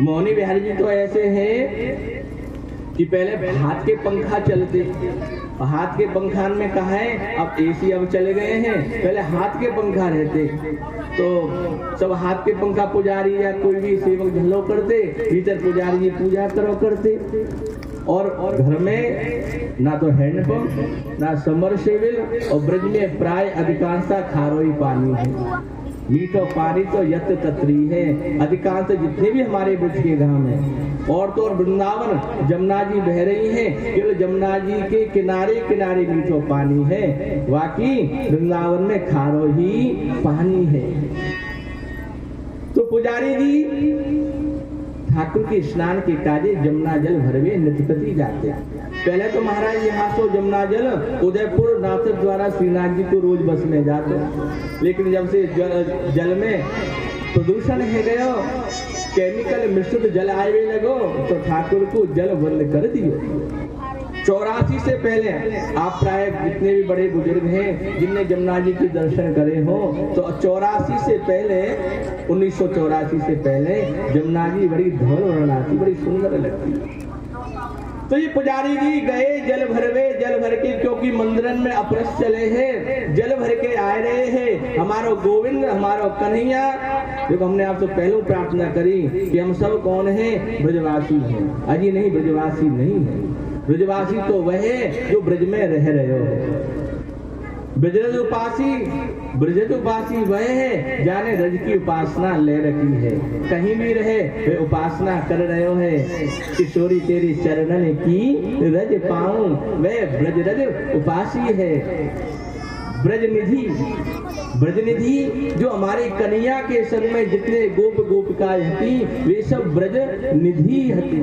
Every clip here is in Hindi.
मोहनी बिहारी जी तो ऐसे हैं कि पहले हाथ के पंखा चलते, हाथ के पंखा में कहा है अब एसी अब चले गए हैं, पहले हाथ के पंखा रहते तो सब हाथ के पंखा पुजारी या कोई भी सेवक झल्लो करते, भीतर पुजारी जी पूजा करो करते। और घर में ना तो हैंडपंप ना समरसेबिल, और ब्रज में प्राय अधिकांशतः खारोई पानी है, मीठो पानी तो यत तत्री है। अधिकांश जितने भी हमारे ब्रज के गांव में और तो और वृंदावन जमुना जी बह रही हैं, केवल जमुना जी के किनारे किनारे मीठो पानी है, बाकी वृंदावन में खारो ही पानी है। तो पुजारी जी ठाकुर के स्नान के काजे जमुना जल भरवे नित्यपति जाते। पहले तो महाराज यहाँ से जमुना जल उदयपुर नाथ द्वारा श्रीनाथ जी को रोज बस में जाते, लेकिन जब से जल में प्रदूषण है गयो, केमिकल मिश्रित जल आए लगो, तो ठाकुर को जल बंद कर दियो। 84 से पहले आप प्राय जितने भी बड़े बुजुर्ग हैं जिनने जमुना जी के दर्शन करे हो, तो 84 से पहले 1984 से पहले जमुना जी बड़ी धवल वर्णाती, बड़ी सुंदर लगती। तो ये पुजारी जी गए जल भरवे, जल भर के, क्योंकि मंदिरन में अपरस चले हैं, जल भर के आए रहे हैं। हमारो गोविंद हमारो कन्हैया, देखो हमने आपसे पहले प्रार्थना करी कि हम सब कौन हैं, ब्रजवासी हैं। अजी नहीं, ब्रजवासी नहीं है, ब्रजवासी तो वह है जो ब्रज में रह रहे हो। ब्रजरज उपासी, ब्रजरज उपासी वह है जाने रज की उपासना ले रखी है, कहीं भी रहे वे उपासना कर रहे हो है। किशोरी तेरी चरणन की रज पाऊं, वह ब्रजरज उपासी है। ब्रजनिधि, ब्रजनिधि जो हमारे कन्हैया के संग में जितने गोप गोपिकाएं हती, वे सब ब्रज निधि हती।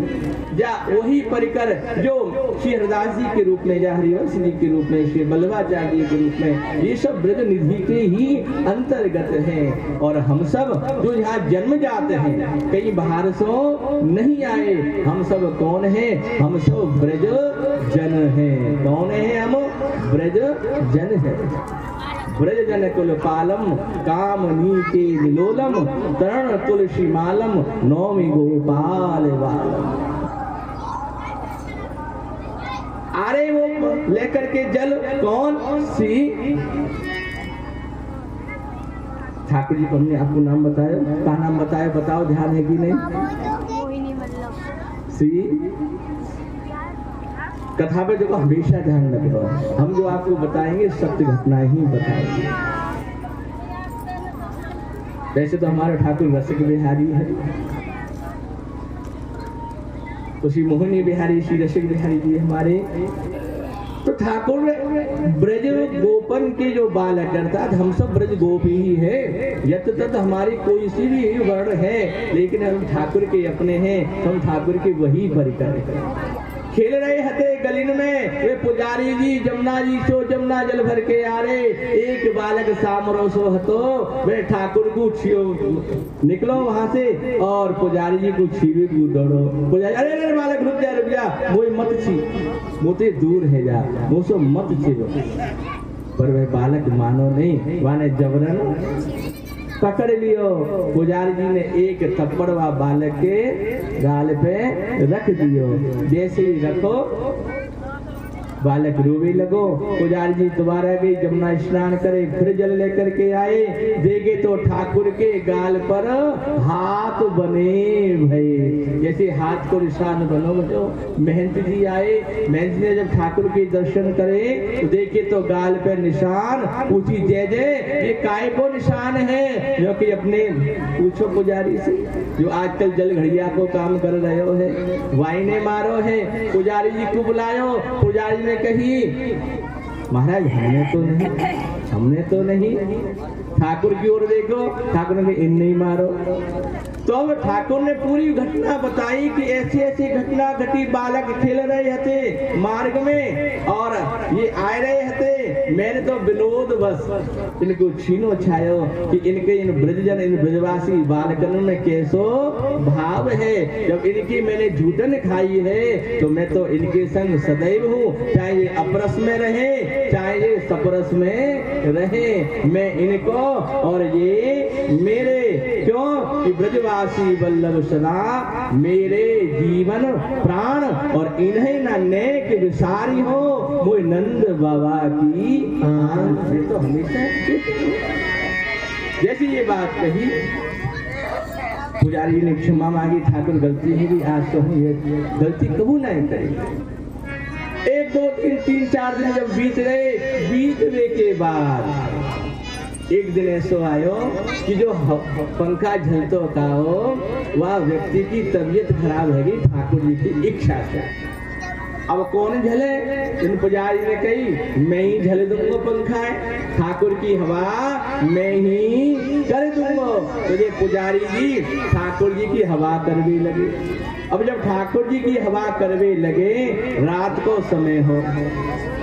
या वही परिकर जो श्री हरदास जी के रूप में, या हरिवंश जी के रूप में, श्री बल्लभाचार्य जी के रूप में, ये सब ब्रज निधि के ही अंतर्गत हैं। और हम सब जो यहाँ जन्म जाते हैं, कहीं बाहर से नहीं आए, हम सब कौन है, हम सब ब्रज जन हैं। कौन है हम, ब्रज जन है। ब्रज जन कुल पालम काम नीके विलोलम, तरण तुलसी मालम नौमी गोपाल बालम। अरे वो लेकर के जल कौन सी, ठाकुर जी को हमने आपको नाम बताया, क्या नाम बताया बताओ, ध्यान है कि नहीं? सी कथा पे देखो हमेशा ध्यान रखो, हम जो आपको बताएंगे सत्य घटना ही बताएंगे। वैसे तो हमारा ठाकुर रसिक बिहारी है, तो श्री मोहनी बिहारी, श्री रसिक बिहारी जी हमारे। तो ठाकुर ब्रज गोपन के जो बालक, अर्थात हम सब ब्रज गोप ही है। यत तत हमारी कोई सी भी वर्ण है, लेकिन हम ठाकुर के अपने हैं, हम ठाकुर के वही परिकर। खेल रहे हते गलिन में वे पुजारी जी, जमुना जी सो जमुना जल भर के आ रहे। एक बालक सामरो सो हतो, वे ठाकुर को छियो निकलो वहां से, और पुजारी जी को छीवे को दौड़ो। पुजारी अरे अरे बालक रुक जा, मोई मत छी, मोते दूर है जा, मुझसे मत छीलो। पर वह बालक मानो नहीं, वाने जबरन पकड़ लियो। पुजारी जी ने एक थप्पड़ वा बालक के गाल पे रख दियो। जैसे ही रखो बालक रोवे लगो। पुजारी जी दोबारा गई जमुना स्नान करे, फिर जल लेकर के आए, देखे तो ठाकुर के गाल पर हाथ बने भये, जैसे हाथ को निशान बनो बनो। महंत जी आए, महंत ने जब ठाकुर के दर्शन करे तो देखे तो गाल पर निशान। पूछी जय जय ये काय को निशान है, जो कि अपने पूछो पुजारी से जो आजकल जल घड़िया को काम कर रहे हो है, वाइने मारो है। पुजारी जी को बुलायो, पुजारी ने कही महाराज हमने तो नहीं। ठाकुर की ओर देखो, ठाकुर ने इन नहीं मारो। तो अब ठाकुर ने पूरी घटना बताई कि ऐसी ऐसी घटना घटी, बालक खेल रहे थे मार्ग में और ये आए रहे थे, मैंने तो विनोद बस इनको छीनो छायो कि इनके इन ब्रजजन, इन ब्रजवासी बालकन में कैसो भाव है। जब इनकी मैंने झूठन खाई है तो मैं तो इनके संग सदैव हूँ, चाहे ये अपरस में रहे चाहे ये सपरस में रहे, मैं इनको और ये मेरे। क्यों कि ब्रजवासी दासी वल्लभ सदा, मेरे जीवन प्राण और इन्हें न नेक विसारी हो, मोय नंद बाबा की आंख से तो हमेशा। जैसी ये बात कही, पुजारी ने क्षमा मांगी, ठाकुर गलती है भी, आज तो हम ये गलती कबूल नहीं करेंगे। 1 2 3 3 4 दिन जब बीत गए, बीतने के बाद एक दिन ऐसा आयो कि जो पंखा झलतो का हो, वह व्यक्ति की तबीयत खराब है गई ठाकुर जी की इच्छा से। अब कौन झले? इन पुजारी ने कही, मैं ही झले दूंगा पंखा है, ठाकुर की हवा मैं ही कर दूंगा। तो ये पुजारी जी ठाकुर जी की हवा करने लगे। अब जब ठाकुर जी की हवा करने लगे, रात को समय हो,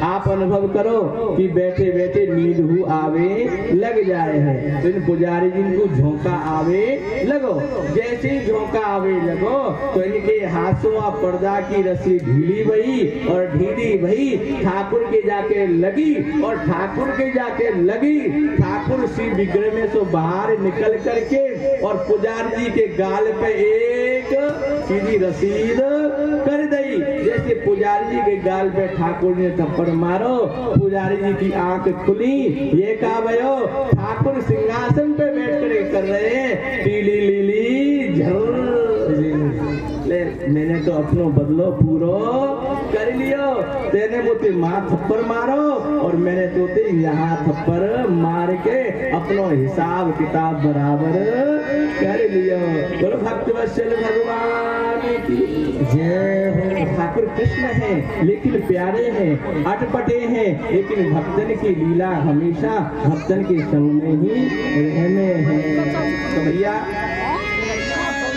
आप अनुभव करो कि बैठे बैठे नींद हु आवे लग जाए है। तो इन पुजारी जी को झोंका आवे लगो। जैसे ही झोंका आवे लगो तो इनके हाथों पर्दा की रस्सी ढीली भई और ढीली भई ठाकुर के जाके लगी, और ठाकुर के जाके लगी, ठाकुर श्री विग्रह में से बाहर निकल करके और पुजारी जी के गाल पे एक सीधी रसीद कर दी। जैसे पुजारी जी के गाल पे ठाकुर ने थप्पड़ मारो, पुजारी जी की आंख खुली। ये कहा भयो, ठाकुर सिंहासन पे बैठ कर रहे हैं टीली लीली झर। मैंने तो अपनो बदलो पूरो कर लियो, तेने मुझे माँ थप्पड़ मारो और मैंने तो ते यहाँ थप्पड़ मार के अपनो हिसाब किताब बराबर कर लियो। बोलो भक्त वत्सल भगवान की जय हो। ठाकुर कृष्ण है लेकिन प्यारे हैं, अटपटे हैं, लेकिन भक्तन की लीला हमेशा भक्तन के संग में ही रहने हैं। तो भैया